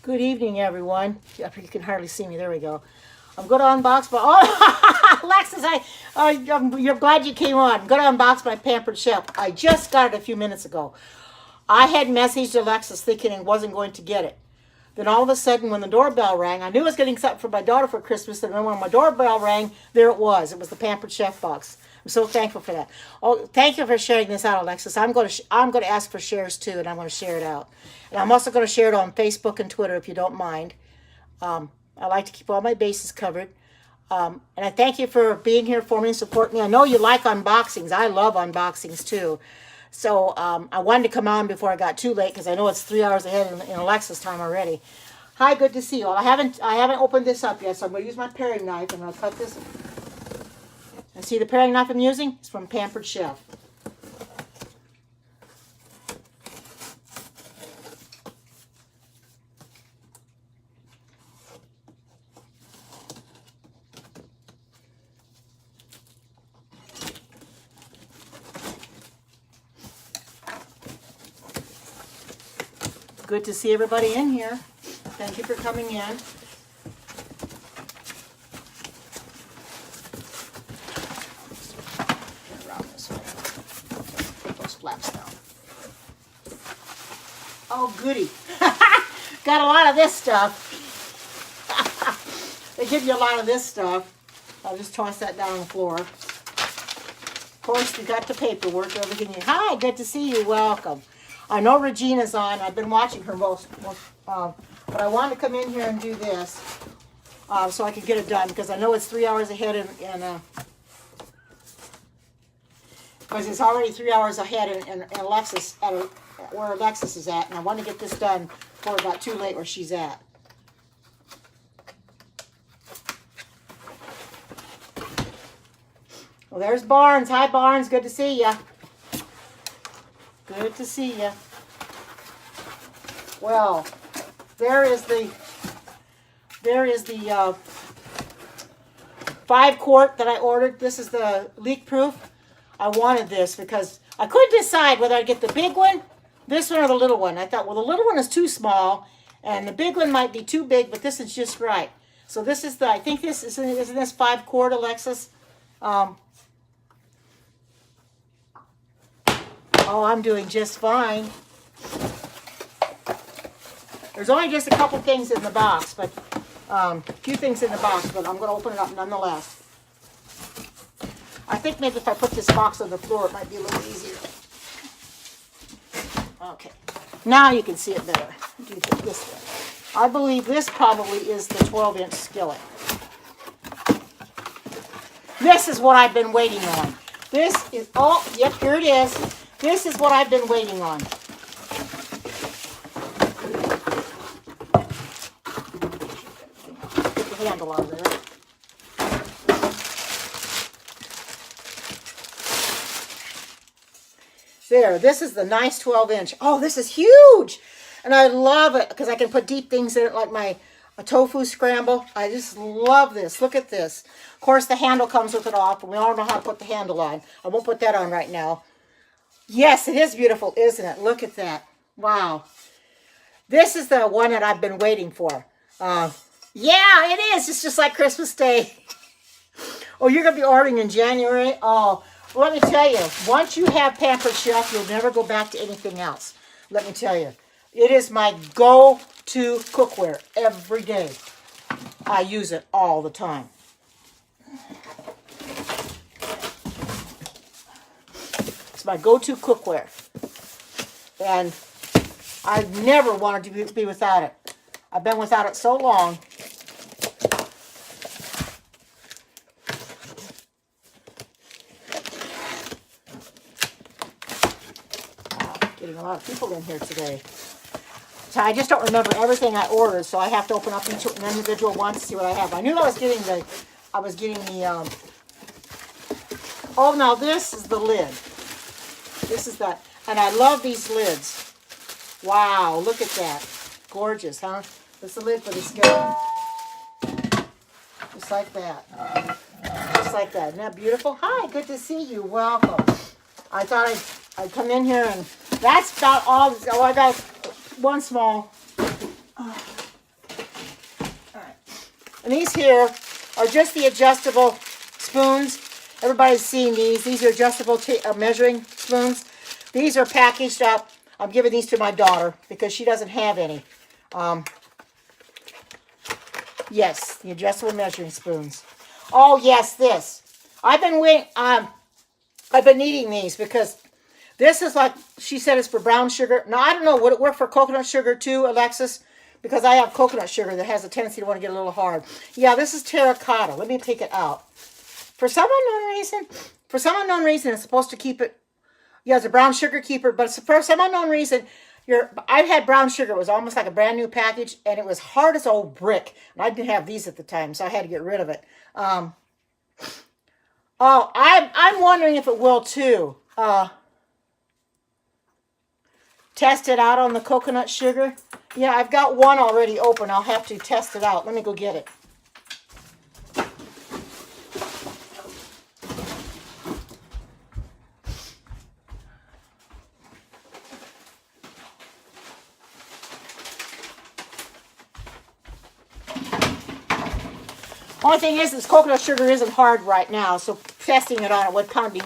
Good evening, everyone. You can hardly see me. There we go. I'm going to unbox my. Oh, Alexis, you're glad you came on. I'm going to unbox my Pampered Chef. I just got it a few minutes ago. I had messaged Alexis thinking I wasn't going to get it. Then all of a sudden, when the doorbell rang, I knew I was getting something for my daughter for Christmas. And then when my doorbell rang, there it was. It was the Pampered Chef box. I'm so thankful for that. Oh, thank you for sharing this out, Alexis. I'm going to ask for shares too, and I'm going to share it out. And I'm also going to share it on Facebook and Twitter if you don't mind. I like to keep all my bases covered. And I thank you for being here for me and supporting me. I know you like unboxings. I love unboxings too. So I wanted to come on before I got too late because I know it's 3 hours ahead in Alexa's time already. Hi, good to see you all. I haven't opened this up yet, so I'm going to use my paring knife. I'm going to cut this. And see the paring knife I'm using? It's from Pampered Chef. Good to see everybody in here. Thank you for coming in. Flaps down. Oh, goody. Got a lot of this stuff. They give you a lot of this stuff. I'll just toss that down on the floor. Of course, you got the paperwork, everything. Hi, good to see you. Welcome. I know Regina's on. I've been watching her most but I wanted to come in here and do this so I could get it done because I know it's 3 hours ahead in because it's already 3 hours ahead in Alexis, where Alexis is at, and I want to get this done before it got too late where she's at. Well, there's Barnes. Hi, Barnes. Good to see ya. Good to see ya. Well, there is the 5-quart that I ordered. This is the leak proof. I wanted this because I couldn't decide whether I'd get the big one, this one, or the little one. I thought, well, the little one is too small, and the big one might be too big, but this is just right. So this is I think this isn't this 5-quart, Alexis? Oh, I'm doing just fine. There's only just a couple things in the box, but a few things in the box, but I'm going to open it up nonetheless. I think maybe if I put this box on the floor, it might be a little easier. Okay. Now you can see it better. Do this way. I believe this probably is the 12-inch skillet. This is what I've been waiting on. This is, oh, yep, here it is. This is what I've been waiting on. Get the handle out of there. There, this is the nice 12-inch. Oh, this is huge. And I love it because I can put deep things in it like a tofu scramble. I just love this. Look at this. Of course, the handle comes with it off, and we all know how to put the handle on. I won't put that on right now. Yes, it is beautiful, isn't it? Look at that. Wow. This is the one that I've been waiting for. Yeah, it is. It's just like Christmas Day. Oh, you're going to be ordering in January? Oh, well, let me tell you, once you have Pampered Chef, you'll never go back to anything else. Let me tell you. It is my go-to cookware every day. I use it all the time. It's my go-to cookware. And I've never wanted to be without it. I've been without it so long. Getting a lot of people in here today. So I just don't remember everything I ordered, so I have to open up each individual one to see what I have. I knew I was getting the, oh, now this is the lid. This is that, and I love these lids. Wow, look at that. Gorgeous, huh? That's the lid for the skillet. Just like that. Just like that. Isn't that beautiful? Hi, good to see you. Welcome. I thought I'd come in here and that's about all. Oh, I got one small. And these here are just the adjustable spoons. Everybody's seen these. These are adjustable measuring spoons. These are packaged up. I'm giving these to my daughter because she doesn't have any. Yes, the adjustable measuring spoons. Oh, yes, this. I've been needing these because this is like, she said it's for brown sugar. Now, I don't know, would it work for coconut sugar too, Alexis? Because I have coconut sugar that has a tendency to want to get a little hard. Yeah, this is terracotta. Let me take it out. For some unknown reason, it's supposed to keep it. Yeah, it's a brown sugar keeper, but for some unknown reason, I've had brown sugar. It was almost like a brand new package, and it was hard as old brick. And I didn't have these at the time, so I had to get rid of it. I'm wondering if it will too. Test it out on the coconut sugar. Yeah, I've got one already open. I'll have to test it out. Let me go get it. Only thing is, this coconut sugar isn't hard right now, so testing it on it would kind of be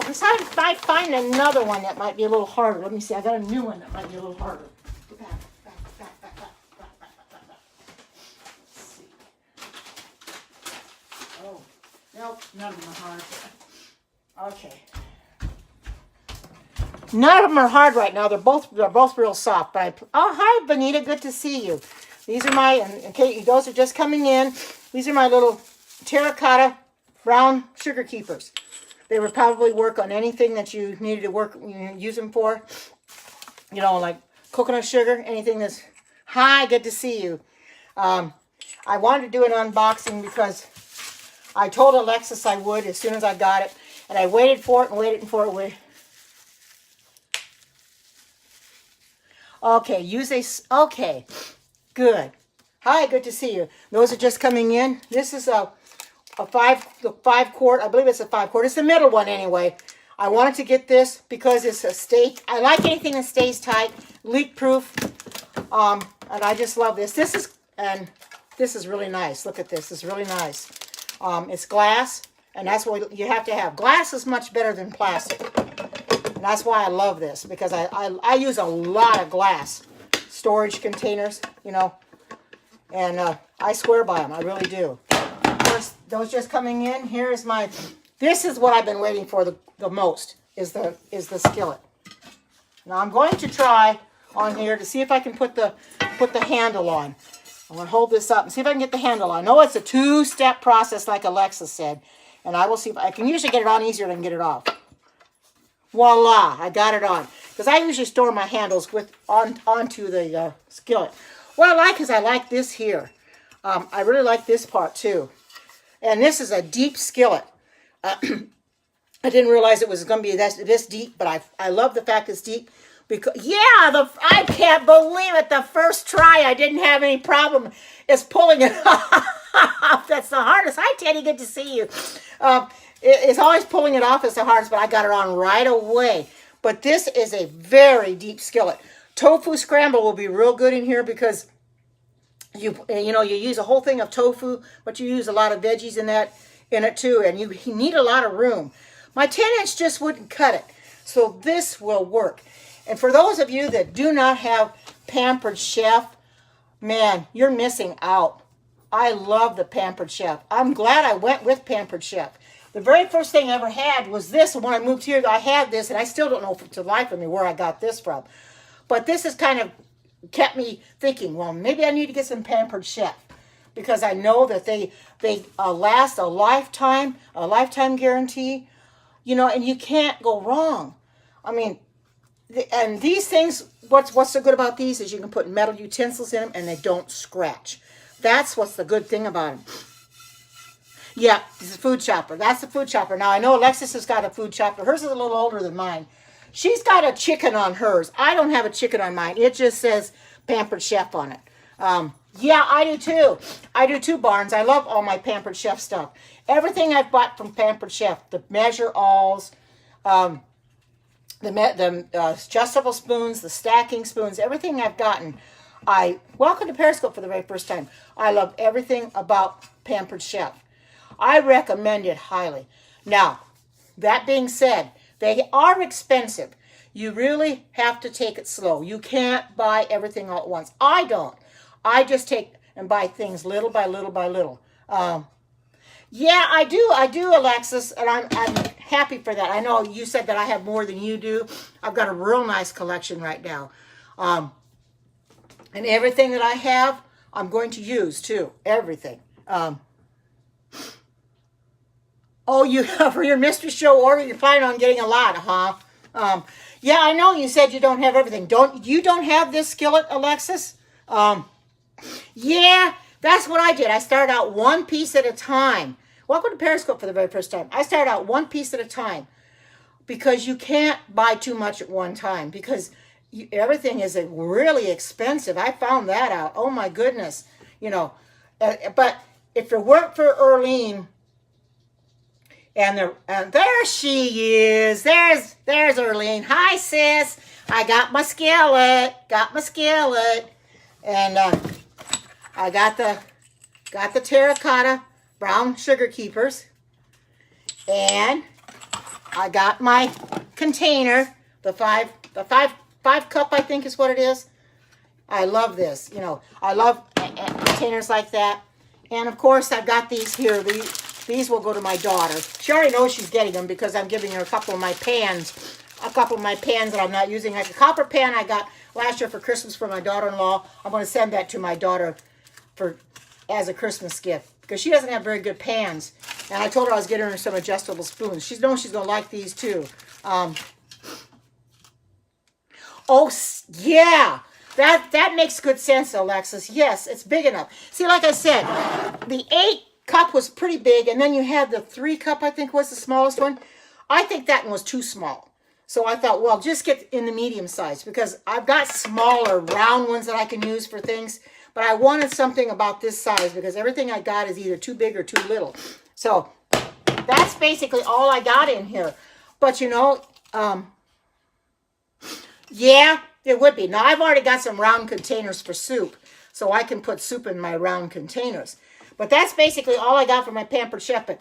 besides, if I find another one that might be a little harder. Let me see. I got a new one that might be a little harder. Back. Let's see. Oh, nope, none of them are hard. Okay. None of them are hard right now. They're both real soft. But oh, hi, Benita. Good to see you. These are my, okay, those are just coming in. These are my little terracotta brown sugar keepers. They would probably work on anything that you needed to use them for. You know, like coconut sugar, anything that's, hi, good to see you. I wanted to do an unboxing because I told Alexis I would as soon as I got it. And I waited for it and waited for it. Okay, okay, good. Hi, good to see you. Those are just coming in. This is a 5 quart. I believe it's a 5 quart. It's the middle one anyway. I wanted to get this because it's a I like anything that stays tight, leak proof. And I just love this. This is really nice. Look at this. It's really nice. It's glass, and that's what you have to have. Glass is much better than plastic. And that's why I love this, because I use a lot of glass storage containers, you know, and I swear by them. I really do. Those just coming in. Here's my. This is what I've been waiting for the most is the skillet. Now I'm going to try on here to see if I can put the handle on. I'm going to hold this up and see if I can get the handle on. I know it's a 2-step process, like Alexa said, and I will see if I can usually get it on easier than get it off. Voila! I got it on, because I usually store my handles onto the skillet. What I like is I like this here. I really like this part too. And this is a deep skillet. I didn't realize it was going to be this deep, but I love the fact it's deep. Because I can't believe it. The first try, I didn't have any problem. It's pulling it off. That's the hardest. Hi, Teddy. Good to see you. It's always pulling it off is the hardest, but I got it on right away. But this is a very deep skillet. Tofu scramble will be real good in here because you use a whole thing of tofu, but you use a lot of veggies in it too, and you need a lot of room. My 10-inch just wouldn't cut it, so this will work. And for those of you that do not have Pampered Chef, man, you're missing out. I love the Pampered Chef. I'm glad I went with Pampered Chef. The very first thing I ever had was this, and when I moved here, I had this, and I still don't know for the life of me where I got this from. But this has kind of kept me thinking, well, maybe I need to get some Pampered Chef, because I know that they last a lifetime guarantee, you know, and you can't go wrong. I mean, and these things, what's so good about these is you can put metal utensils in them and they don't scratch. That's what's the good thing about them. Yeah, this is a food chopper. That's the food chopper. Now, I know Alexis has got a food chopper. Hers is a little older than mine. She's got a chicken on hers. I don't have a chicken on mine. It just says Pampered Chef on it. Yeah, I do too. I do too, Barnes. I love all my Pampered Chef stuff. Everything I've bought from Pampered Chef, the measure-alls, the adjustable spoons, the stacking spoons, everything I've gotten, welcome to Periscope for the very first time. I love everything about Pampered Chef. I recommend it highly. Now, that being said, they are expensive. You really have to take it slow. You can't buy everything all at once. I don't. I just take and buy things little by little by little. Yeah, I do, Alexis, and I'm happy for that. I know you said that I have more than you do. I've got a real nice collection right now. And everything that I have, I'm going to use too. Everything. Oh, you for your mystery show order, you're planning on getting a lot, huh? Yeah, I know you said you don't have everything. Don't have this skillet, Alexis? Yeah, that's what I did. I started out one piece at a time. Welcome to Periscope for the very first time. I started out one piece at a time because you can't buy too much at one time because everything is really expensive. I found that out. Oh my goodness, But if it weren't for Erlene, and there she is. There's Erlene. Hi, sis. I got my skillet. And I got the terracotta brown sugar keepers. And I got my container, the five cup, I think is what it is. I love this. I love containers like that. And of course, I've got these here. These will go to my daughter. She already knows she's getting them because I'm giving her a couple of my pans that I'm not using. Like a copper pan I got last year for Christmas for my daughter-in-law. I'm going to send that to my daughter as a Christmas gift because she doesn't have very good pans. And I told her I was getting her some adjustable spoons. She knows she's going to like these too. Oh, yeah. That makes good sense, Alexis. Yes, it's big enough. See, like I said, the 8 cup was pretty big, and then you had the 3 cup, I think was the smallest one. I think that one was too small. So I thought, well, just get in the medium size because I've got smaller round ones that I can use for things, but I wanted something about this size because everything I got is either too big or too little. So that's basically all I got in here. But yeah, it would be. Now I've already got some round containers for soup, so I can put soup in my round containers. But that's basically all I got for my Pampered Chef, but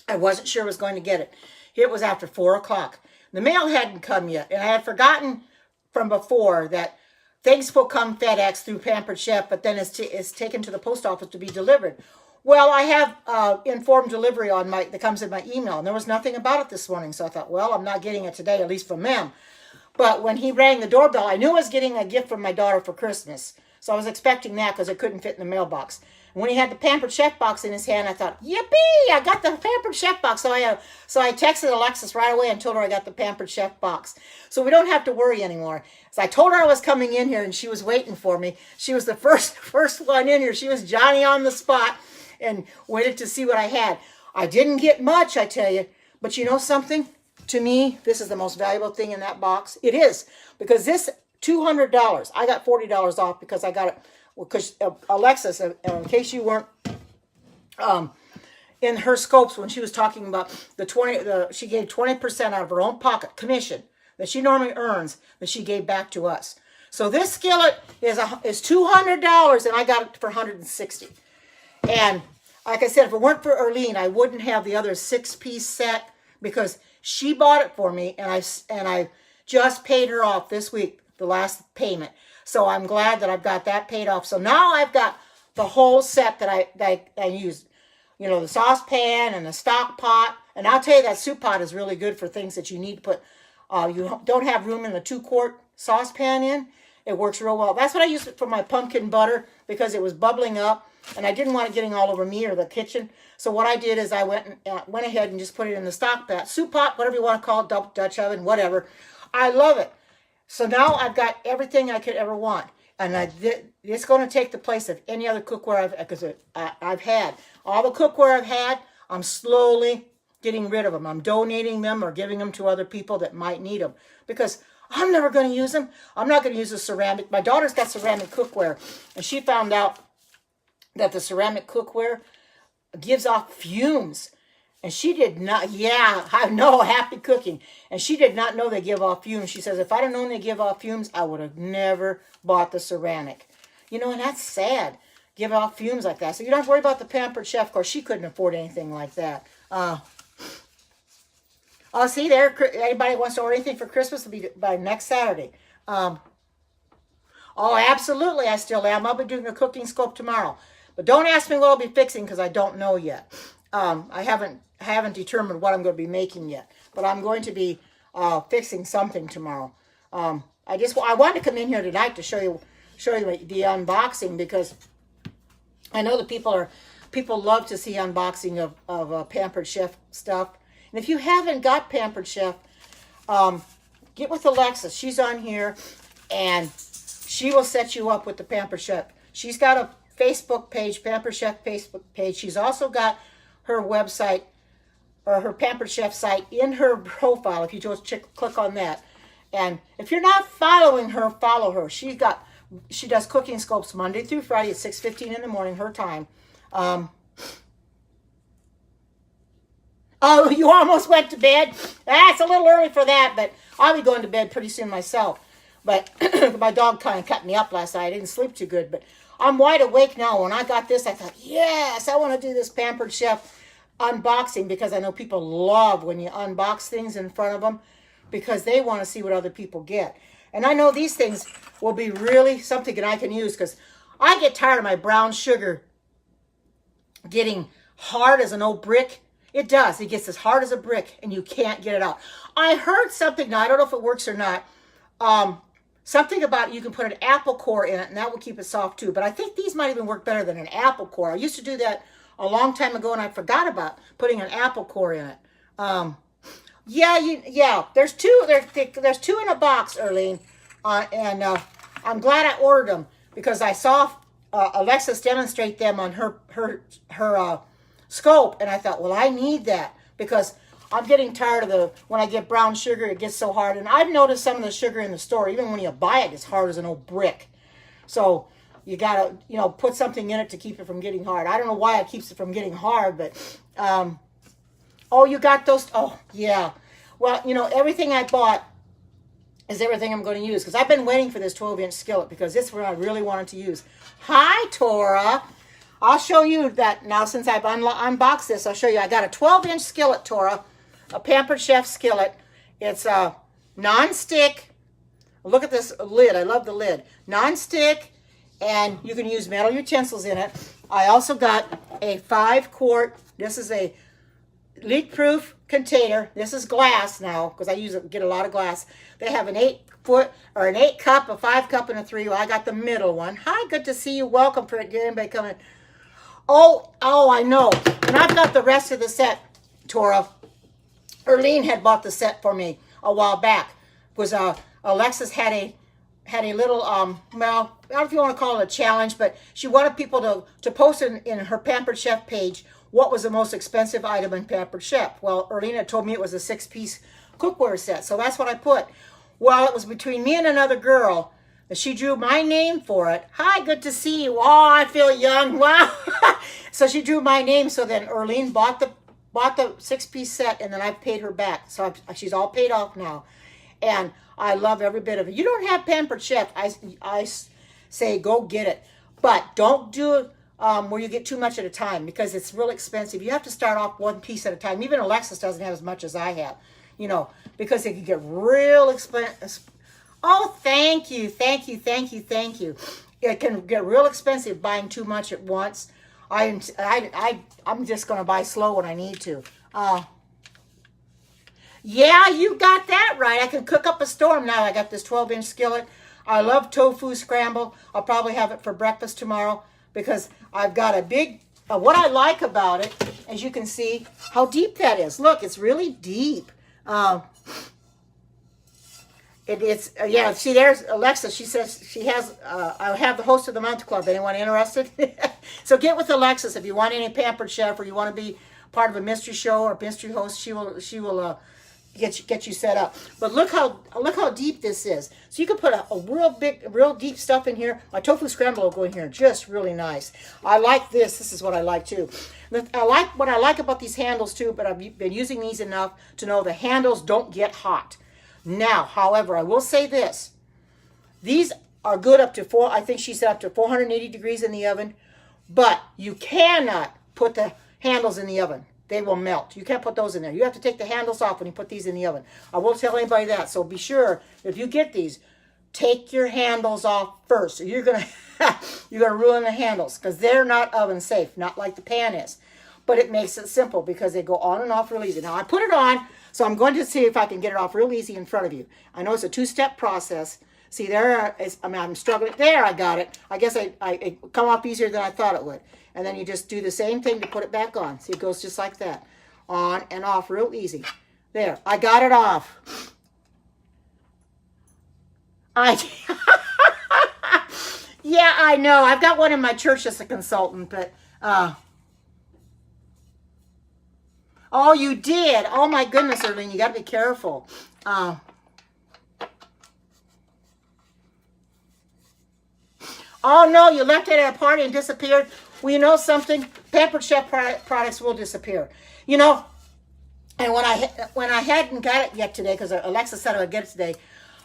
I wasn't sure I was going to get it. It was after 4 o'clock. The mail hadn't come yet, and I had forgotten from before that things will come FedEx through Pampered Chef, but then it's taken to the post office to be delivered. Well, I have informed delivery that comes in my email, and there was nothing about it this morning, so I thought, well, I'm not getting it today, at least from them. But when he rang the doorbell, I knew I was getting a gift from my daughter for Christmas, so I was expecting that because it couldn't fit in the mailbox. When he had the Pampered Chef box in his hand, I thought, yippee, I got the Pampered Chef box. So I texted Alexis right away and told her I got the Pampered Chef box. So we don't have to worry anymore. So I told her I was coming in here and she was waiting for me. She was the first one in here. She was Johnny on the spot and waited to see what I had. I didn't get much, I tell you. But you know something? To me, this is the most valuable thing in that box. It is. Because this $200, I got $40 off because I got it. Because Alexis, in case you weren't in her scopes when she was talking about she gave 20% out of her own pocket commission that she normally earns that she gave back to us. So this skillet is $200 and I got it for $160. And like I said, if it weren't for Erlene, I wouldn't have the other 6-piece set because she bought it for me and I just paid her off this week, the last payment. So I'm glad that I've got that paid off. So now I've got the whole set that I used. The saucepan and the stock pot. And I'll tell you that soup pot is really good for things that you need to put. You don't have room in the 2-quart saucepan in. It works real well. That's what I used for my pumpkin butter because it was bubbling up. And I didn't want it getting all over me or the kitchen. So what I did is I went ahead and just put it in the stock pot. Soup pot, whatever you want to call it, Dutch oven, whatever. I love it. So now I've got everything I could ever want. And it's going to take the place of any other cookware I've had. All the cookware I've had, I'm slowly getting rid of them. I'm donating them or giving them to other people that might need them. Because I'm never going to use them. I'm not going to use the ceramic. My daughter's got ceramic cookware. And she found out that the ceramic cookware gives off fumes. And she did not, I know, happy cooking. And she did not know they give off fumes. She says, if I'd have known they give off fumes, I would have never bought the ceramic. You know, and that's sad. Give off fumes like that. So you don't have to worry about the Pampered Chef. Of course, she couldn't afford anything like that. Oh, see there. Anybody wants to order anything for Christmas? It'll be by next Saturday. Oh, absolutely. I still am. I'll be doing a cooking scope tomorrow. But don't ask me what I'll be fixing because I don't know yet. I haven't determined what I'm going to be making yet. But I'm going to be fixing something tomorrow. I wanted to come in here tonight to show you the unboxing because I know that people love to see unboxing of Pampered Chef stuff. And if you haven't got Pampered Chef, get with Alexa. She's on here, and she will set you up with the Pampered Chef. She's got a Facebook page, Pampered Chef Facebook page. She's also got her website, or her Pampered Chef site in her profile. If you just click on that. And if you're not following her, follow her. She does cooking scopes Monday through Friday at 6:15 in the morning, her time. Oh, you almost went to bed? That's a little early for that, but I'll be going to bed pretty soon myself. But my dog kind of cut me up last night. I didn't sleep too good, but I'm wide awake now. When I got this, I thought, yes, I want to do this Pampered Chef unboxing because I know people love when you unbox things in front of them because they want to see what other people get. And I know these things will be really something that I can use because I get tired of my brown sugar getting hard as an old brick. It does. It gets as hard as a brick, and you can't get it out. I heard something, now I don't know if it works or not, something about you can put an apple core in it, and that will keep it soft too. But I think these might even work better than an apple core. I used to do that a long time ago, and I forgot about putting an apple core in it. There's two in a box, Erlene, and I'm glad I ordered them because I saw Alexis demonstrate them on her scope, and I thought, well, I need that because I'm getting tired of when I get brown sugar, it gets so hard. And I've noticed some of the sugar in the store, even when you buy it, it's hard as an old brick. So you gotta, put something in it to keep it from getting hard. I don't know why it keeps it from getting hard, but oh, you got those. Oh, yeah. Well, everything I bought is everything I'm going to use because I've been waiting for this 12-inch skillet because this is what I really wanted to use. Hi, Tora. I'll show you that now since I've unboxed this. I'll show you. I got a 12-inch skillet, Tora, a Pampered Chef skillet. It's non-stick. Look at this lid. I love the lid. Non-stick, and you can use metal utensils in it. I also got a 5-quart. This is a leak-proof container. This is glass now because I get a lot of glass. They have an 8-cup, a 5-cup, and a 3. Well, I got the middle one. Hi, good to see you. Welcome for anybody coming. Oh, I know. And I've got the rest of the set, Tora. Erlene had bought the set for me a while back. Alexis had a little, well, I don't know if you want to call it a challenge, but she wanted people to post in her Pampered Chef page what was the most expensive item in Pampered Chef. Well, Erlene had told me it was a 6-piece cookware set, so that's what I put. Well, it was between me and another girl. She drew my name for it. Hi, good to see you. Oh, I feel young. Wow. So she drew my name. So then Erlene bought the 6-piece set, and then I paid her back. So she's all paid off now. And I love every bit of it. You don't have Pampered Chef, I say go get it. But don't do it where you get too much at a time because it's real expensive. You have to start off one piece at a time. Even Alexis doesn't have as much as I have, because it can get real expensive. Oh, thank you. It can get real expensive buying too much at once. I'm just going to buy slow when I need to. Yeah, you got that right. I can cook up a storm now. I got this 12-inch skillet. I love tofu scramble. I'll probably have it for breakfast tomorrow because I've got a big, what I like about it, as you can see, how deep that is. Look, it's really deep. Yeah, see, there's Alexa. She says she has, I have the Host of the Month Club. Anyone interested? So get with Alexis if you want any Pampered Chef or you want to be part of a mystery show or mystery host. She will get you set up. But look how deep this is. So you can put a real deep stuff in here. My tofu scramble will go in here just really nice. I like this. This is what I like too. What I like about these handles too, but I've been using these enough to know the handles don't get hot. Now, however, I will say this. These are good up to I think she said up to 480 degrees in the oven. But you cannot put the handles in the oven. They will melt. You can't put those in there. You have to take the handles off when you put these in the oven. I won't tell anybody that. So be sure, if you get these, take your handles off first. You're gonna ruin the handles because they're not oven safe, not like the pan is. But it makes it simple because they go on and off real easy. Now I put it on, so I'm going to see if I can get it off real easy in front of you. I know it's a 2-step process. See, I'm struggling. There, I got it. I guess it come off easier than I thought it would. And then you just do the same thing to put it back on. See, it goes just like that. On and off real easy. There, I got it off. Yeah, I know. I've got one in my church as a consultant, but... Oh, you did? Oh, my goodness, Erlene, you got to be careful. Oh, no, you left it at a party and disappeared. Well, you know something? Pampered Chef products will disappear. You know, and when I hadn't got it yet today, because Alexa said I would get it today,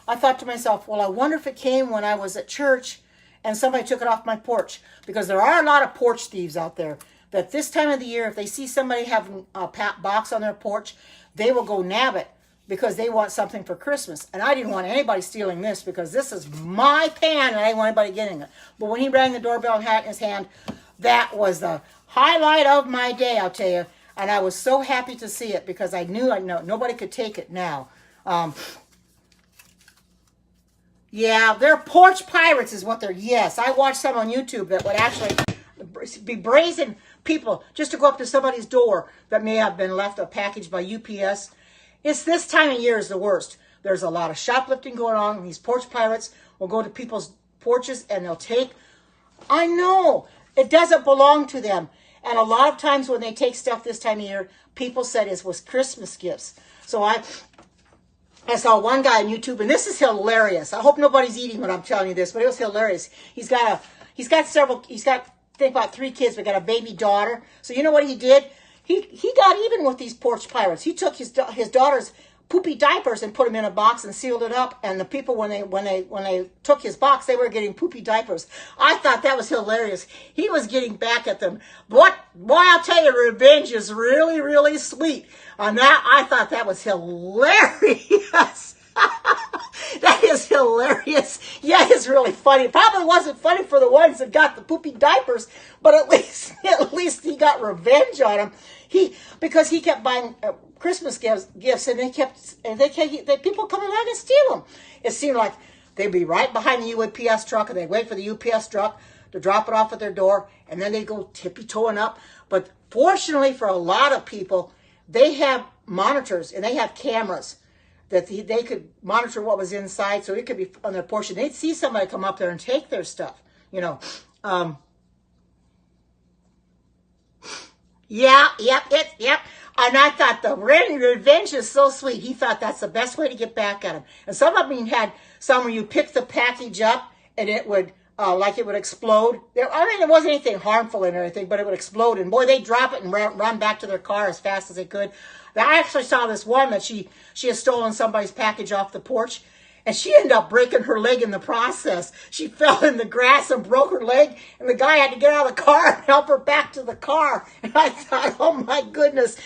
I thought to myself, well, I wonder if it came when I was at church and somebody took it off my porch. Because there are a lot of porch thieves out there that this time of the year, if they see somebody having a box on their porch, they will go nab it because they want something for Christmas. And I didn't want anybody stealing this because this is my pan and I didn't want anybody getting it. But when he rang the doorbell and had it in his hand, that was the highlight of my day, I'll tell you. And I was so happy to see it because I know nobody could take it now. Yeah, they're porch pirates is what they're. Yes, I watched some on YouTube that would actually be brazen people just to go up to somebody's door that may have been left a package by UPS. It's this time of year is the worst. There's a lot of shoplifting going on, and these porch pirates will go to people's porches and they'll take. I know it doesn't belong to them, and a lot of times when they take stuff this time of year, people said it was Christmas gifts. So I saw one guy on YouTube, and this is hilarious. I hope nobody's eating when I'm telling you this, but it was hilarious. He's got think about 3 kids, but got a baby daughter. So you know what he did? He got even with these porch pirates. He took his daughter's poopy diapers and put them in a box and sealed it up. And the people, when they took his box, they were getting poopy diapers. I thought that was hilarious. He was getting back at them. But boy, I'll tell you, revenge is really, really sweet. On that, I thought that was hilarious. That is hilarious. Yeah, it's really funny. It probably wasn't funny for the ones that got the poopy diapers, but at least he got revenge on them. Because he kept buying Christmas gifts, and people come along and steal them. It seemed like they'd be right behind the UPS truck, and they'd wait for the UPS truck to drop it off at their door, and then they'd go tippy-toeing up. But fortunately for a lot of people, they have monitors and they have cameras that they could monitor what was inside, so it could be on their portion. They'd see somebody come up there and take their stuff, you know. Yep. And I thought the revenge is so sweet. He thought that's the best way to get back at him. And some of them had some where you pick the package up and it would, it would explode. There wasn't anything harmful in or anything, but it would explode. And boy, they'd drop it and run back to their car as fast as they could. I actually saw this one that she had stolen somebody's package off the porch, and she ended up breaking her leg in the process. She fell in the grass and broke her leg, and the guy had to get out of the car and help her back to the car. And I thought, oh my goodness,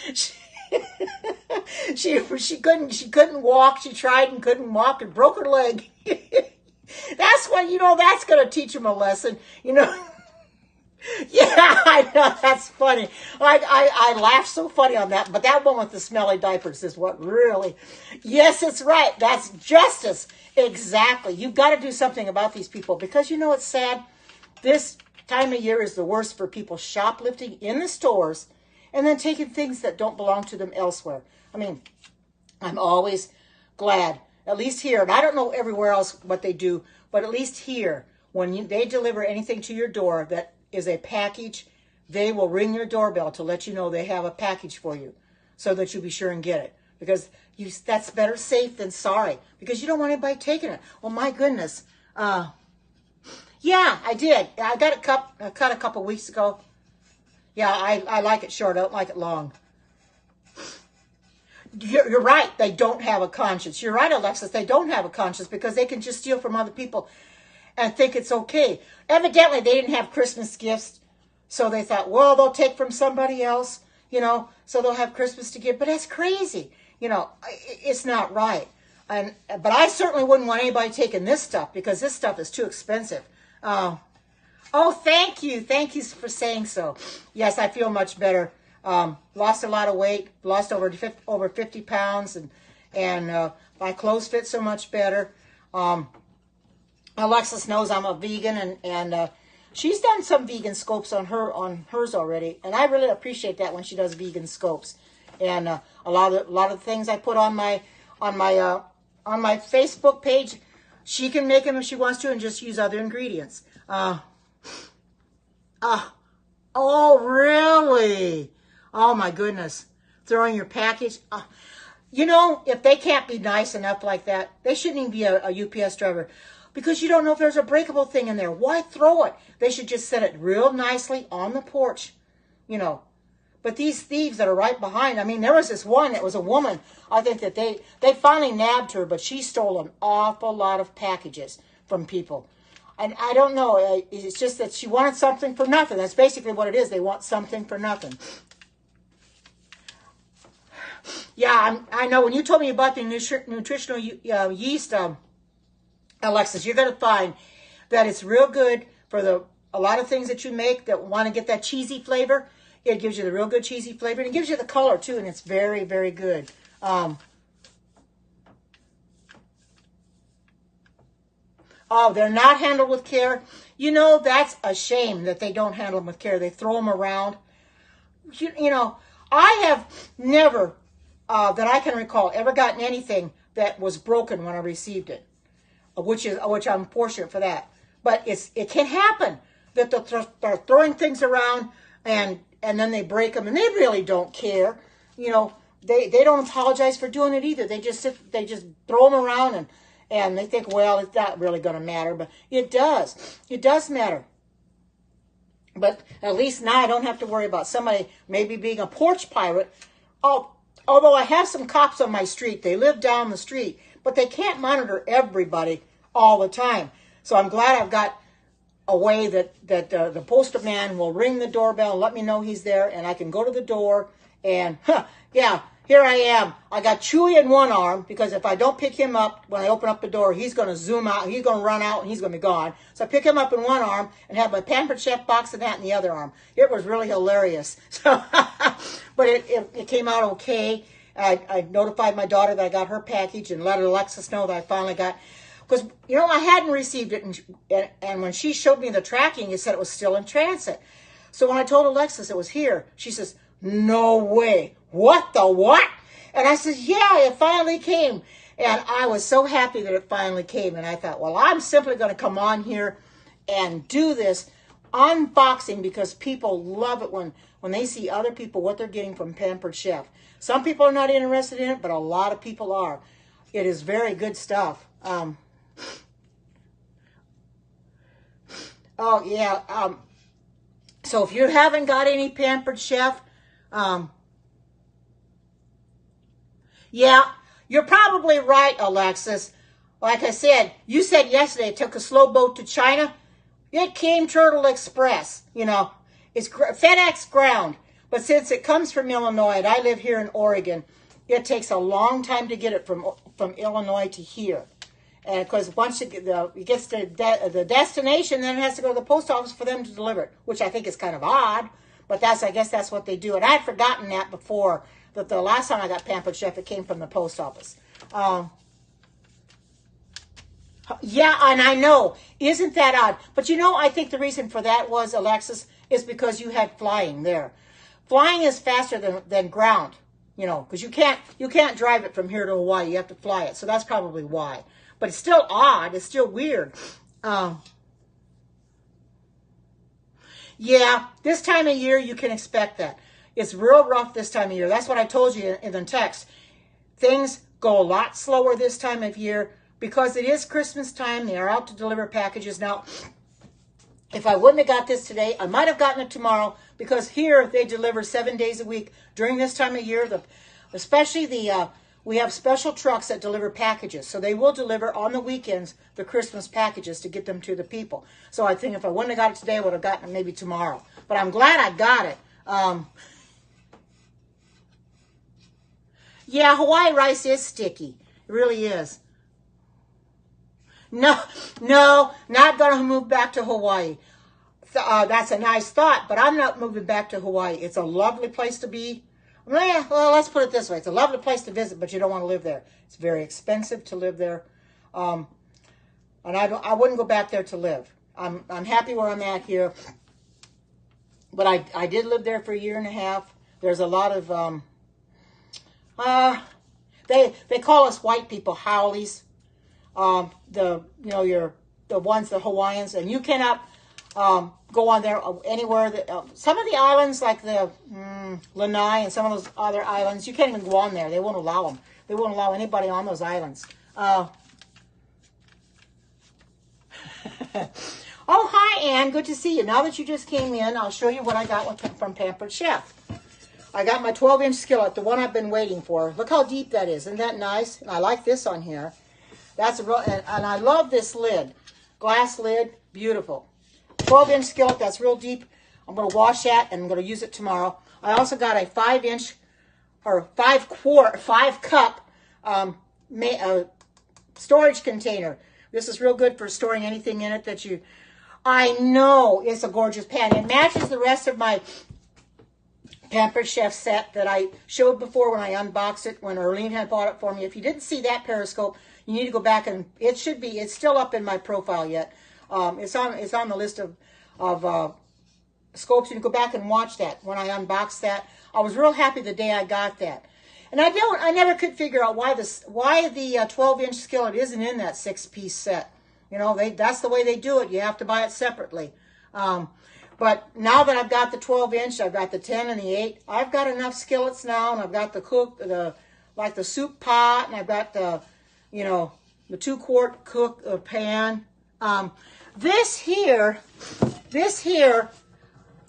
she couldn't walk. She tried and couldn't walk and broke her leg. That's what, that's going to teach him a lesson, Yeah, I know, that's funny. I laughed so funny on that, but that one with the smelly diapers is what really, yes, it's right. That's justice. Exactly. You've got to do something about these people because it's sad. This time of year is the worst for people shoplifting in the stores and then taking things that don't belong to them elsewhere. I mean, I'm always glad, at least here, and I don't know everywhere else what they do, but at least here, when they deliver anything to your door that is a package, they will ring your doorbell to let you know they have a package for you so that you be sure and get it. Because that's better safe than sorry. Because you don't want anybody taking it. Well, my goodness. Yeah, I did. I got it cut a couple weeks ago. Yeah, I like it short. I don't like it long. You're right. They don't have a conscience. You're right, Alexis. They don't have a conscience because they can just steal from other people. and think it's okay. Evidently, they didn't have Christmas gifts, so they thought, well, they'll take from somebody else, so they'll have Christmas to give. But that's crazy. It's not right. But I certainly wouldn't want anybody taking this stuff because this stuff is too expensive. Oh, thank you. Thank you for saying so. Yes, I feel much better. Lost a lot of weight, lost over 50 pounds, and my clothes fit so much better. Alexis knows I'm a vegan, and she's done some vegan scopes on hers already, and I really appreciate that when she does vegan scopes. And a lot of the things I put on my Facebook page, she can make them if she wants to, and just use other ingredients. Oh, really? Oh, my goodness. Throwing your package. If they can't be nice enough like that, they shouldn't even be a UPS driver because you don't know if there's a breakable thing in there. Why throw it? They should just set it real nicely on the porch, But these thieves that are right behind, there was this one that was a woman. I think that they finally nabbed her, but she stole an awful lot of packages from people. And I don't know. It's just that she wanted something for nothing. That's basically what it is. They want something for nothing. Yeah, I know. When you told me about the nutritional yeast, Alexis, you're going to find that it's real good for a lot of things that you make that want to get that cheesy flavor. It gives you the real good cheesy flavor, and it gives you the color too, and it's very, very good. Oh, they're not handled with care. That's a shame that they don't handle them with care. They throw them around. I have never, that I can recall, ever gotten anything that was broken when I received it, which I'm fortunate for that. But it can happen that they're throwing things around and then they break them, and they really don't care. They don't apologize for doing it either. They just throw them around and they think, well, it's not really going to matter, but it does. It does matter. But at least now I don't have to worry about somebody maybe being a porch pirate. Although I have some cops on my street. They live down the street, but they can't monitor everybody all the time. So I'm glad I've got a way that the postman will ring the doorbell and let me know he's there, and I can go to the door and, yeah, here I am. I got Chewy in one arm because if I don't pick him up when I open up the door, he's going to zoom out. He's going to run out and he's going to be gone. So I pick him up in one arm and have my Pampered Chef box of that in the other arm. It was really hilarious. So, but it came out okay. I notified my daughter that I got her package and let Alexis know that I finally got. Because, I hadn't received it. And when she showed me the tracking, it said it was still in transit. So when I told Alexis it was here, she says, no way. What the what? And I said, yeah, it finally came. And I was so happy that it finally came. And I thought, well, I'm simply going to come on here and do this unboxing because people love it when they see other people, what they're getting from Pampered Chef. Some people are not interested in it, but a lot of people are. It is very good stuff. Oh, yeah. So if you haven't got any Pampered Chef, yeah, you're probably right, Alexis. Like I said, you said yesterday it took a slow boat to China. It came Turtle Express. It's FedEx ground. But since it comes from Illinois, and I live here in Oregon, it takes a long time to get it from Illinois to here. And because once it gets to the destination, then it has to go to the post office for them to deliver it, which I think is kind of odd. But I guess that's what they do. And I'd forgotten that before, that the last time I got Pampered Chef, it came from the post office. Yeah, and I know. Isn't that odd? But I think the reason for that was, Alexis, is because you had flying there. Flying is faster than ground, because you can't drive it from here to Hawaii. You have to fly it. So that's probably why. But it's still odd. It's still weird. Yeah, this time of year, you can expect that. It's real rough this time of year. That's what I told you in the text. Things go a lot slower this time of year because it is Christmas time. They are out to deliver packages. Now, if I wouldn't have got this today, I might have gotten it tomorrow because here they deliver 7 days a week during this time of year. Especially we have special trucks that deliver packages. So they will deliver on the weekends the Christmas packages to get them to the people. So I think if I wouldn't have got it today, I would have gotten it maybe tomorrow. But I'm glad I got it. Yeah, Hawaii rice is sticky. It really is. No, not going to move back to Hawaii. That's a nice thought, but I'm not moving back to Hawaii. It's a lovely place to be. Well, let's put it this way. It's a lovely place to visit, but you don't want to live there. It's very expensive to live there. And I wouldn't go back there to live. I'm happy where I'm at here. But I did live there for a year and a half. There's a lot of, they call us white people howlies. The Hawaiians, and you cannot go on there anywhere. Some of the islands, like the Lanai and some of those other islands, you can't even go on there. They won't allow them. They won't allow anybody on those islands. Oh, hi, Ann. Good to see you. Now that you just came in, I'll show you what I got from Pampered Chef. I got my 12-inch skillet, the one I've been waiting for. Look how deep that is. Isn't that nice? And I like this on here. That's a real, and I love this lid. Glass lid, beautiful. 12-inch skillet, that's real deep. I'm going to wash that, and I'm going to use it tomorrow. I also got a 5-inch, or 5-cup storage container. This is real good for storing anything in it that you... I know it's a gorgeous pan. It matches the rest of my Pampered Chef set that I showed before when I unboxed it, when Arlene had bought it for me. If you didn't see that periscope, you need to go back, and it's still up in my profile yet. It's on the list of scopes. You can go back and watch that when I unboxed that. I was real happy the day I got that. And I never could figure out why the 12-inch skillet isn't in that 6-piece set. You know, that's the way they do it. You have to buy it separately. But now that I've got the 12-inch, I've got the 10 and the 8. I've got enough skillets now, and I've got the soup pot, and I've got the 2-quart cook pan. This here is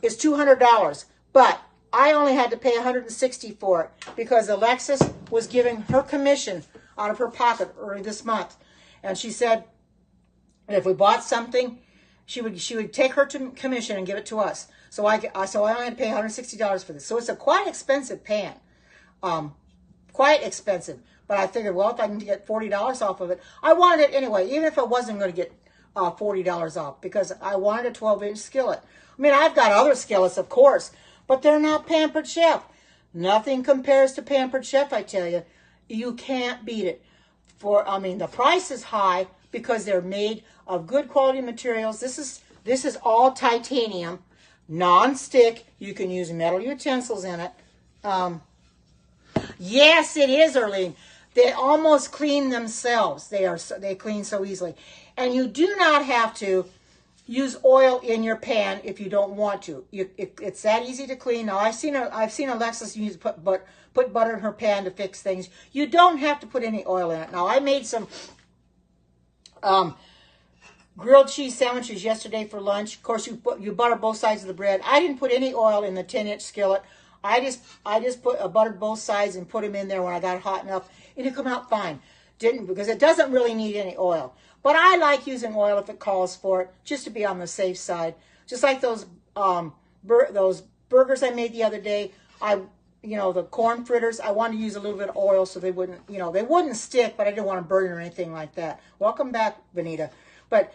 $200, but I only had to pay $160 for it because Alexis was giving her commission out of her pocket early this month, and she said if we bought something, she would take her commission and give it to us. So I only had to pay $160 for this. So it's a quite expensive pan, quite expensive. But I figured, well, if I can get $40 off of it, I wanted it anyway, even if I wasn't going to get $40 off, because I wanted a 12-inch skillet. I mean, I've got other skillets, of course, but they're not Pampered Chef. Nothing compares to Pampered Chef, I tell you. You can't beat it. The price is high because they're made of good quality materials. This is all titanium, non-stick. You can use metal utensils in it. Yes, it is, Arlene. They almost clean themselves. They clean so easily. And you do not have to use oil in your pan if you don't want to. It's that easy to clean. Now, I've seen Alexis put butter in her pan to fix things. You don't have to put any oil in it. Now, I made some grilled cheese sandwiches yesterday for lunch. Of course, you butter both sides of the bread. I didn't put any oil in the 10-inch skillet. I just buttered both sides and put them in there when I got it hot enough, and it come out fine. Because it doesn't really need any oil. But I like using oil if it calls for it, just to be on the safe side. Just like those burgers I made the other day. The corn fritters. I wanted to use a little bit of oil so they wouldn't stick, but I didn't want to burn or anything like that. Welcome back, Benita. But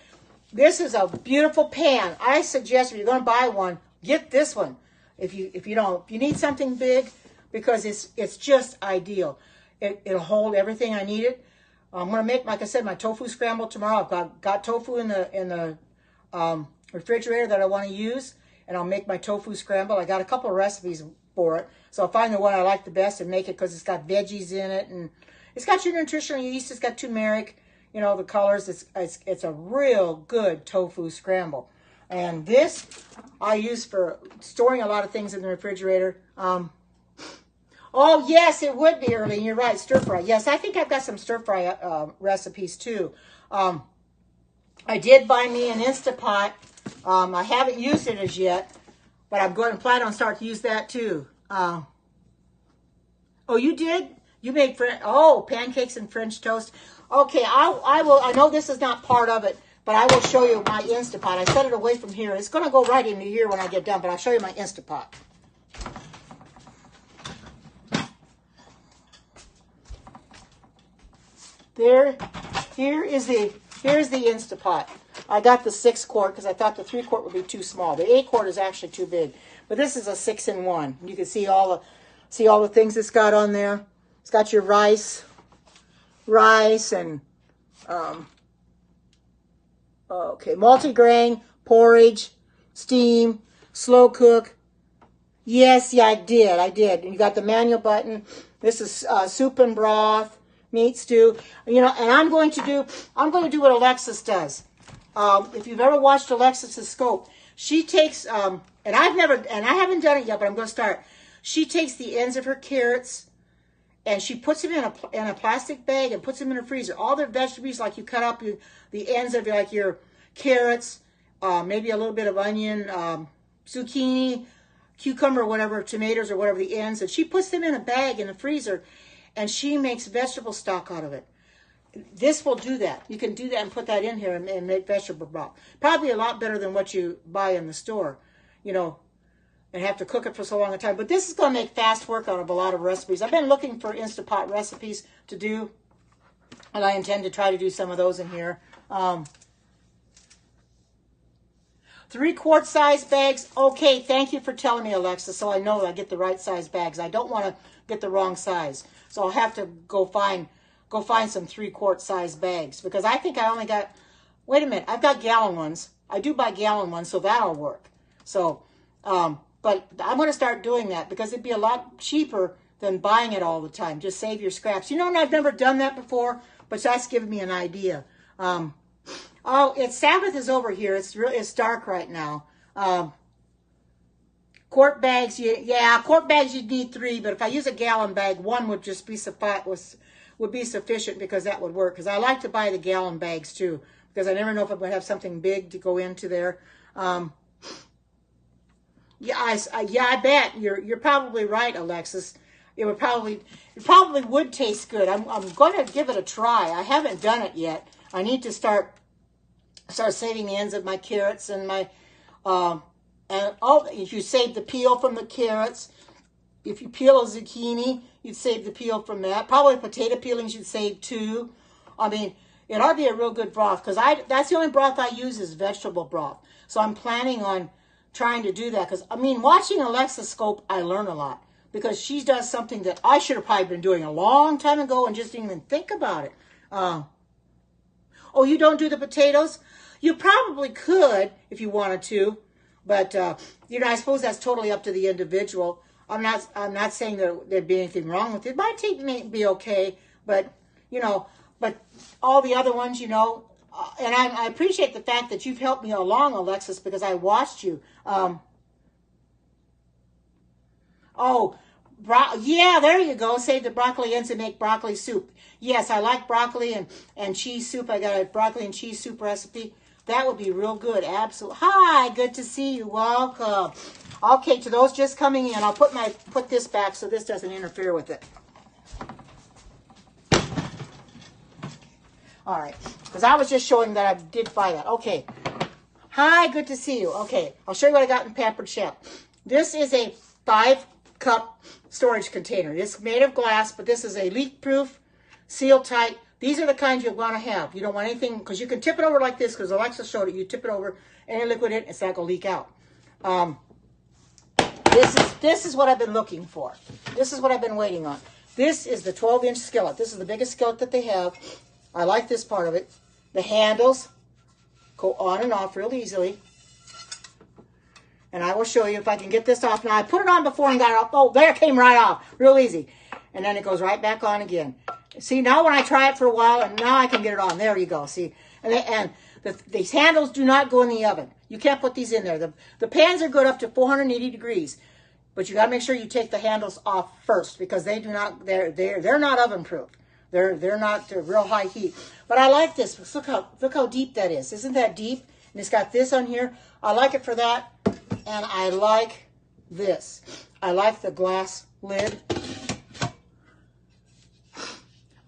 this is a beautiful pan. I suggest if you're going to buy one, get this one. If you need something big, because it's just ideal. It'll hold everything I need it. I'm going to make, like I said, my tofu scramble tomorrow. I've got tofu in the refrigerator that I want to use, and I'll make my tofu scramble. I got a couple of recipes for it, so I'll find the one I like the best and make it because it's got veggies in it, and it's got your nutritional yeast. It's got turmeric, the colors. It's a real good tofu scramble. And this I use for storing a lot of things in the refrigerator. Oh, yes, it would be, Early. You're right, stir fry. Yes, I think I've got some stir fry recipes, too. I did buy me an Instapot. I haven't used it as yet, but I'm going to plan on start to use that, too. Oh, you did? You made pancakes and French toast. Okay, I will. I know this is not part of it, but I will show you my Instapot. I set it away from here. It's going to go right into here when I get done, but I'll show you my Instapot. Here's the Instapot. I got the 6-quart because I thought the 3-quart would be too small. The 8-quart is actually too big, but this is a 6-in-1. You can see all the things it's got on there. It's got your rice and multigrain, porridge, steam, slow cook. Yes, yeah, I did. And you got the manual button. This is soup and broth, meat stew. You know, and I'm going to do what Alexis does. If you've ever watched Alexis's scope, she takes and I haven't done it yet, but I'm going to start. She takes the ends of her carrots and she puts them in a plastic bag and puts them in a freezer. All their vegetables, like you cut up the ends of like your carrots, maybe a little bit of onion, zucchini, cucumber, whatever, tomatoes or whatever the ends, and she puts them in a bag in the freezer, and she makes vegetable stock out of it. This will do that. You can do that and put that in here and make vegetable broth. Probably a lot better than what you buy in the store, you know, and have to cook it for so long a time. But this is going to make fast work out of a lot of recipes. I've been looking for Instapot recipes to do, and I intend to try to do some of those in here. 3-quart size bags. Okay, thank you for telling me, Alexa, so I know I get the right size bags. I don't want to get the wrong size, so I'll have to go find some 3-quart size bags, because I think I only got, wait a minute, I've got gallon ones. I do buy gallon ones, so that'll work. So, but I'm going to start doing that because it'd be a lot cheaper than buying it all the time. Just save your scraps. You know, and I've never done that before, but that's giving me an idea. Sabbath is over here. It's dark right now. Quart bags, quart bags you'd need 3, but if I use a gallon bag, 1 would just be sufficient because that would work. Because I like to buy the gallon bags too, because I never know if I'm going to have something big to go into there. I bet you're probably right, Alexis. It probably would taste good. I'm going to give it a try. I haven't done it yet. I need to start saving the ends of my carrots and my if you save the peel from the carrots, if you peel a zucchini, you'd save the peel from that. Probably potato peelings you'd save too. I mean, it ought to be a real good broth, because that's the only broth I use is vegetable broth. So I'm planning on trying to do that, because I mean, watching Alexa's scope, I learn a lot, because she does something that I should have probably been doing a long time ago and just didn't even think about it. Oh, you don't do the potatoes? You probably could if you wanted to, but you know, I suppose that's totally up to the individual. I'm not saying that there'd be anything wrong with it. It might be okay, but you know, but all the other ones, you know, and I appreciate the fact that you've helped me along, Alexis, because I watched you. Yeah, there you go. Save the broccoli ends and make broccoli soup. Yes, I like broccoli and cheese soup. I got a broccoli and cheese soup recipe. That would be real good. Absolutely. Hi, good to see you. Welcome. Okay, to those just coming in, I'll put this back so this doesn't interfere with it. All right, because I was just showing that I did buy that. Okay. Hi, good to see you. Okay, I'll show you what I got in Pampered Chef. This is a 5-cup storage container. It's made of glass, but this is a leak-proof, seal-tight. These are the kinds you'll want to have. You don't want anything, because you can tip it over like this, because Alexa showed it. You tip it over, any liquid in it, it's not going to leak out. This is what I've been looking for. This is what I've been waiting on. This is the 12-inch skillet. This is the biggest skillet that they have. I like this part of it. The handles go on and off real easily. And I will show you if I can get this off. Now, I put it on before and got it off. Oh, there it came right off. Real easy. And then it goes right back on again. See, now when I try it for a while, and now I can get it on. There you go. See, these handles do not go in the oven. You can't put these in there. The pans are good up to 480 degrees. But you got to make sure you take the handles off first, because they do not, they're not oven proof. They're real high heat. But I like this. Look how deep that is. Isn't that deep? And it's got this on here. I like it for that. And I like this. I like the glass lid.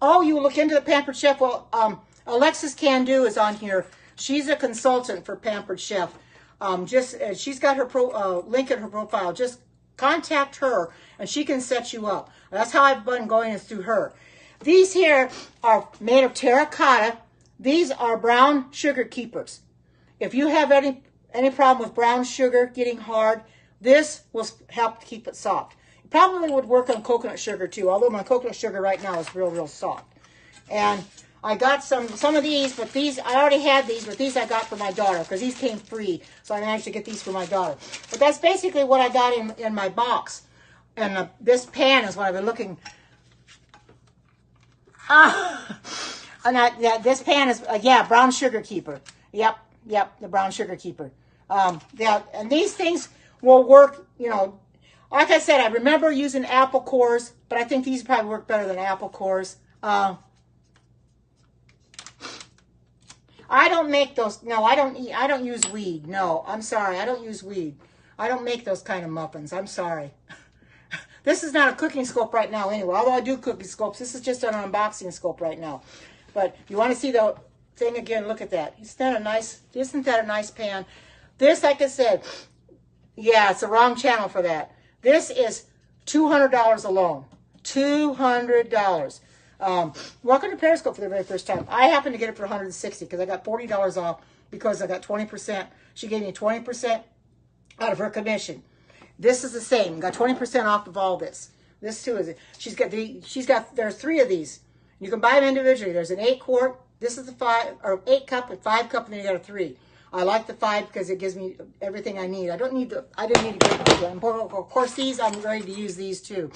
Oh, you look into the Pampered Chef. Well, Alexis Can Do is on here. She's a consultant for Pampered Chef. She's got her link in her profile. Just contact her, and she can set you up. That's how I've been going, is through her. These here are made of terracotta. These are brown sugar keepers. If you have any problem with brown sugar getting hard, this will help to keep it soft. It probably would work on coconut sugar too, although my coconut sugar right now is real soft. And I got some of these, but these, I already had these, but these I got for my daughter because these came free. So I managed to get these for my daughter. But that's basically what I got in my box. And this pan is what I've been looking. This pan is, brown sugar keeper. Yep, the brown sugar keeper. And these things will work, like I said, I remember using apple cores, but I think these probably work better than apple cores. I don't make those. No, I don't use weed. No, I'm sorry. I don't use weed. I don't make those kind of muffins. I'm sorry. This is not a cooking scope right now anyway. Although I do cooking scopes. This is just an unboxing scope right now. But you want to see the thing again, look at that. Isn't that a nice pan? This, like I said, yeah, it's the wrong channel for that. This is $200 alone. $200. Welcome to Periscope for the very first time. I happened to get it for $160 because I got $40 off because I got 20%. She gave me 20% out of her commission. This is the same. Got 20% off of all this. This too is it. There's 3 of these. You can buy them individually. There's an 8-quart. This is the 8-cup and 5-cup, and then you got a 3. I like the 5 because it gives me everything I need. I didn't need a great big one. Of course, these, I'm ready to use these too.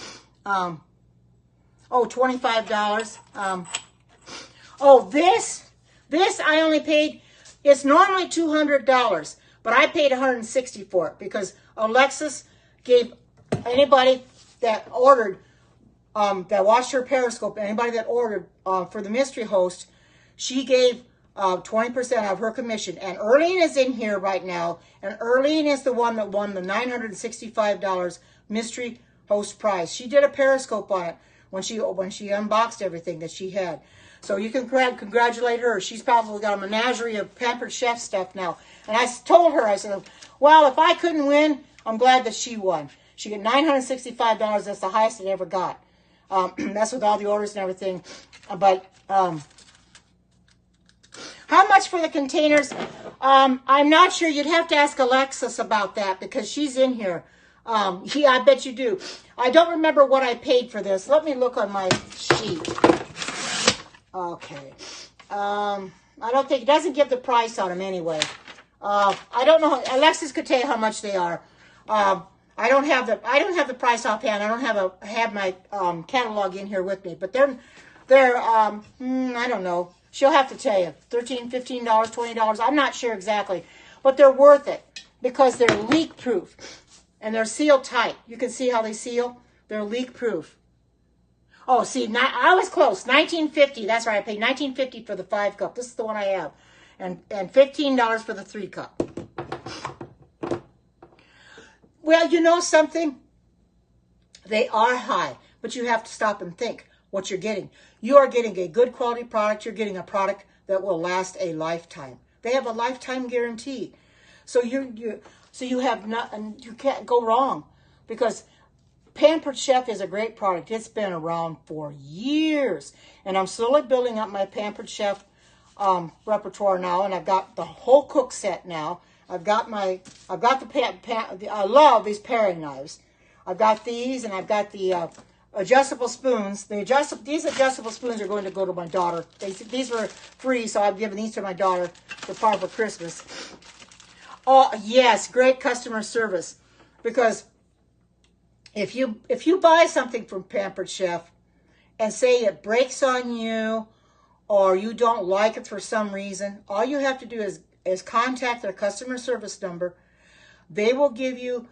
$25. This I only paid, it's normally $200, but I paid $160 for it because Alexis gave anybody that ordered, that watched her Periscope, anybody that ordered for the mystery host, she gave 20% of her commission. And Erlene is in here right now, and Erlene is the one that won the $965 mystery host prize. She did a Periscope on it when she unboxed everything that she had. So you can congratulate her. She's probably got a menagerie of Pampered Chef stuff now. And I told her, I said, well, if I couldn't win, I'm glad that she won. She got $965. That's the highest it ever got. That's with all the orders and everything. But how much for the containers? I'm not sure. You'd have to ask Alexis about that because she's in here. Yeah, I bet you do. I don't remember what I paid for this. Let me look on my sheet. Okay. I don't think, it doesn't give the price on them anyway. I don't know. Alexis could tell you how much they are. I don't have the price offhand. I don't have my catalog in here with me, but they're I don't know. She'll have to tell you. $13, $15, $20. I'm not sure exactly, but they're worth it because they're leak proof and they're sealed tight. You can see how they seal. They're leak proof. Oh, see, I was close. $19.50. That's right. I paid $19.50 for the 5-cup. This is the one I have, and $15 for the 3-cup. Well, you know something? They are high, but you have to stop and think what you're getting. You are getting a good quality product. You're getting a product that will last a lifetime. They have a lifetime guarantee. So you have not, and you can't go wrong because Pampered Chef is a great product. It's been around for years, and I'm slowly building up my Pampered Chef repertoire now, and I've got the whole cook set now. I love these paring knives. I've got these, and I've got the adjustable spoons. These adjustable spoons are going to go to my daughter. These were free, so I've given these to my daughter for part of Christmas. Oh yes, great customer service, because if you buy something from Pampered Chef and say it breaks on you or you don't like it for some reason, all you have to do is contact their customer service number. They will give you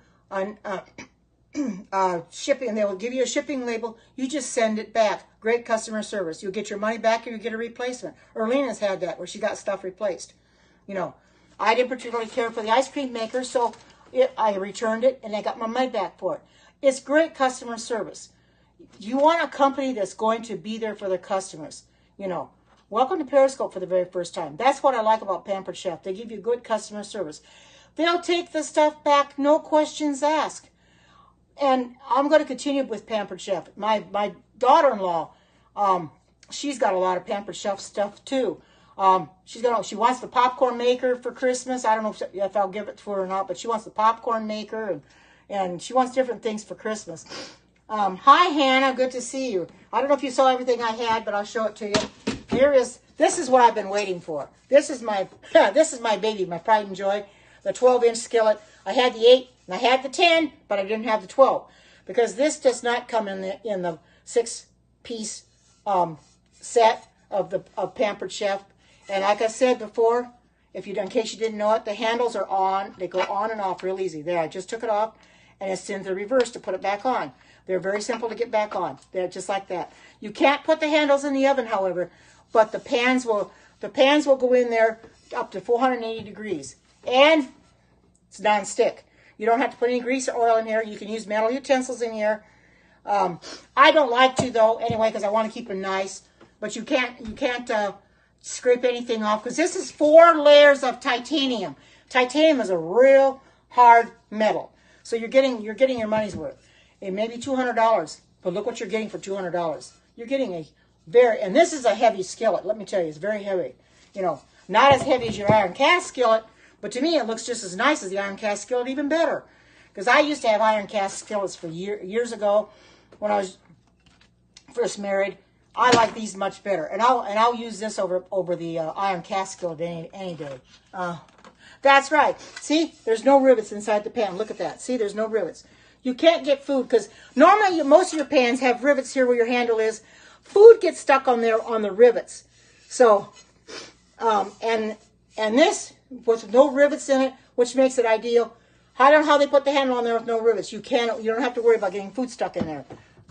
shipping. They will give you a shipping label. You just send it back. Great customer service. You'll get your money back and you get a replacement. Erlena's had that where she got stuff replaced. You know, I didn't particularly care for the ice cream maker, so I returned it and I got my money back for it. It's great customer service. You want a company that's going to be there for their customers. You know, welcome to Periscope for the very first time. That's what I like about Pampered Chef. They give you good customer service. They'll take the stuff back, no questions asked. And I'm going to continue with Pampered Chef. My daughter-in-law, she's got a lot of Pampered Chef stuff too. She wants the popcorn maker for Christmas. I don't know if I'll give it to her or not, but she wants the popcorn maker, and she wants different things for Christmas. Hi, Hannah. Good to see you. I don't know if you saw everything I had, but I'll show it to you. This is what I've been waiting for. This is my baby, my pride and joy, the 12-inch skillet. I had the 8 and I had the 10, but I didn't have the 12 because this does not come in the 6-piece set of Pampered Chef. And like I said before, in case you didn't know it, the handles are on. They go on and off real easy. There, I just took it off, and it's in the reverse to put it back on. They're very simple to get back on. They're just like that. You can't put the handles in the oven, however, but the pans will go in there up to 480 degrees. And it's non-stick. You don't have to put any grease or oil in here. You can use metal utensils in here. I don't like to, though, anyway, because I want to keep them nice. But you can't scrape anything off, because this is 4 layers of titanium. Titanium is a real hard metal. So you're getting your money's worth. It may be $200, but look what you're getting for $200. You're getting and this is a heavy skillet. Let me tell you, it's very heavy. You know, not as heavy as your iron cast skillet, but to me it looks just as nice as the iron cast skillet, even better. Because I used to have iron cast skillets for years ago when I was first married. I like these much better, and I'll use this over the iron cast skillet any day. That's right. See, there's no rivets inside the pan. Look at that. See, there's no rivets. You can't get food because normally most of your pans have rivets here where your handle is. Food gets stuck on there on the rivets. So, and this with no rivets in it, which makes it ideal. I don't know how they put the handle on there with no rivets. You don't have to worry about getting food stuck in there.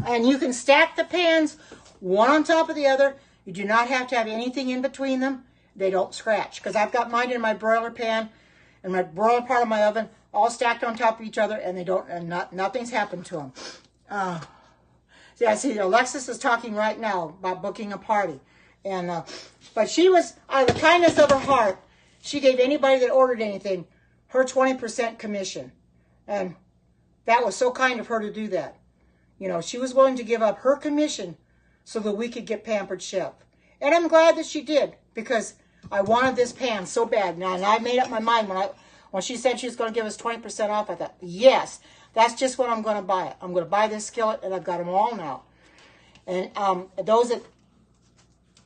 And you can stack the pans one on top of the other. You do not have to have anything in between them. They don't scratch. Because I've got mine in my broiler pan and my broiler part of my oven all stacked on top of each other, and nothing's happened to them. I see Alexis is talking right now about booking a party. And but she was, out of the kindness of her heart, she gave anybody that ordered anything her 20% commission. And that was so kind of her to do that. You know, she was willing to give up her commission so that we could get Pampered Chef. And I'm glad that she did, because I wanted this pan so bad. Now, and I made up my mind when she said she was going to give us 20% off. I thought, yes, that's just what I'm going to buy. I'm going to buy this skillet, and I've got them all now. And those that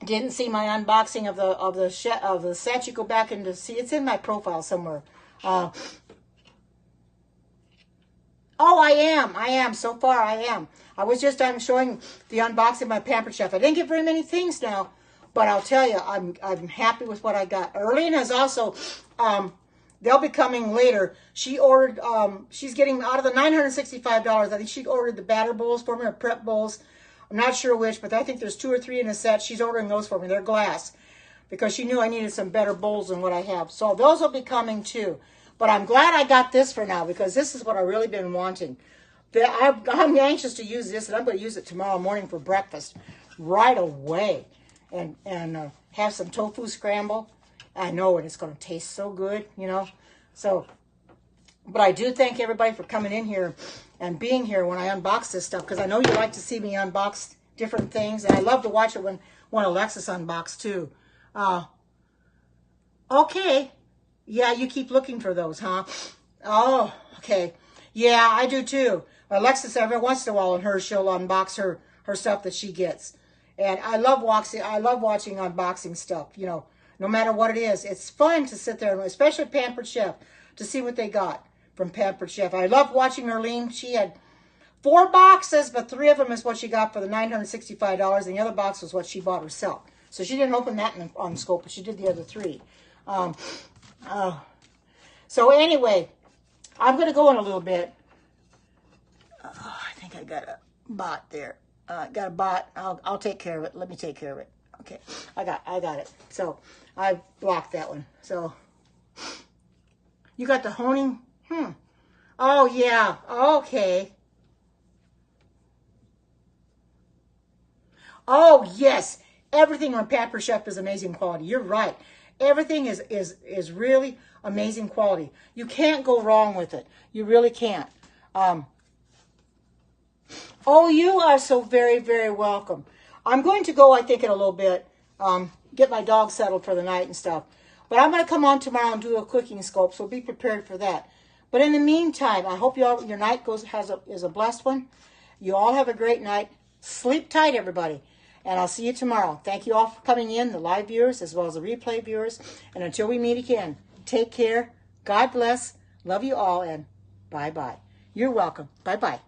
didn't see my unboxing of the set, you go back and see. It's in my profile somewhere. Oh, I am. So far, I am. I was just showing the unboxing of my Pampered Chef. I didn't get very many things now, but I'll tell you, I'm happy with what I got. Erlene has also, they'll be coming later. She ordered, she's getting out of the $965. I think she ordered the batter bowls for me, or prep bowls. I'm not sure which, but I think there's 2 or 3 in a set. She's ordering those for me. They're glass, because she knew I needed some better bowls than what I have. So those will be coming too. But I'm glad I got this for now, because this is what I've really been wanting. I'm anxious to use this, and I'm going to use it tomorrow morning for breakfast right away. And have some tofu scramble. I know it. It's going to taste so good, you know. So, but I do thank everybody for coming in here and being here when I unbox this stuff, because I know you like to see me unbox different things, and I love to watch it when Alexis unbox too. Okay. Yeah, you keep looking for those, huh? Oh, okay. Yeah, I do too. Alexis, every once in a while, she'll unbox her stuff that she gets. And I love watching unboxing stuff, you know, no matter what it is. It's fun to sit there, especially Pampered Chef, to see what they got from Pampered Chef. I love watching Erlene. She had 4 boxes, but 3 of them is what she got for the $965, and the other box was what she bought herself. So she didn't open that on scope, but she did the other 3. So anyway, I'm going to go in a little bit. I think I got a bot there. Got a bot. I'll take care of it. Let me take care of it. Okay, I got it. So I blocked that one. So you got the honing. Oh yeah. Okay. Oh, yes. Everything on Pampered Chef is amazing quality. You're right. Everything is really amazing quality. You can't go wrong with it. You really can't. Oh, you are so very, very welcome. I'm going to go, I think, in a little bit, get my dog settled for the night and stuff. But I'm going to come on tomorrow and do a cooking scope, so be prepared for that. But in the meantime, I hope your night is a blessed one. You all have a great night. Sleep tight, everybody. And I'll see you tomorrow. Thank you all for coming in, the live viewers as well as the replay viewers. And until we meet again, take care. God bless. Love you all, and bye-bye. You're welcome. Bye-bye.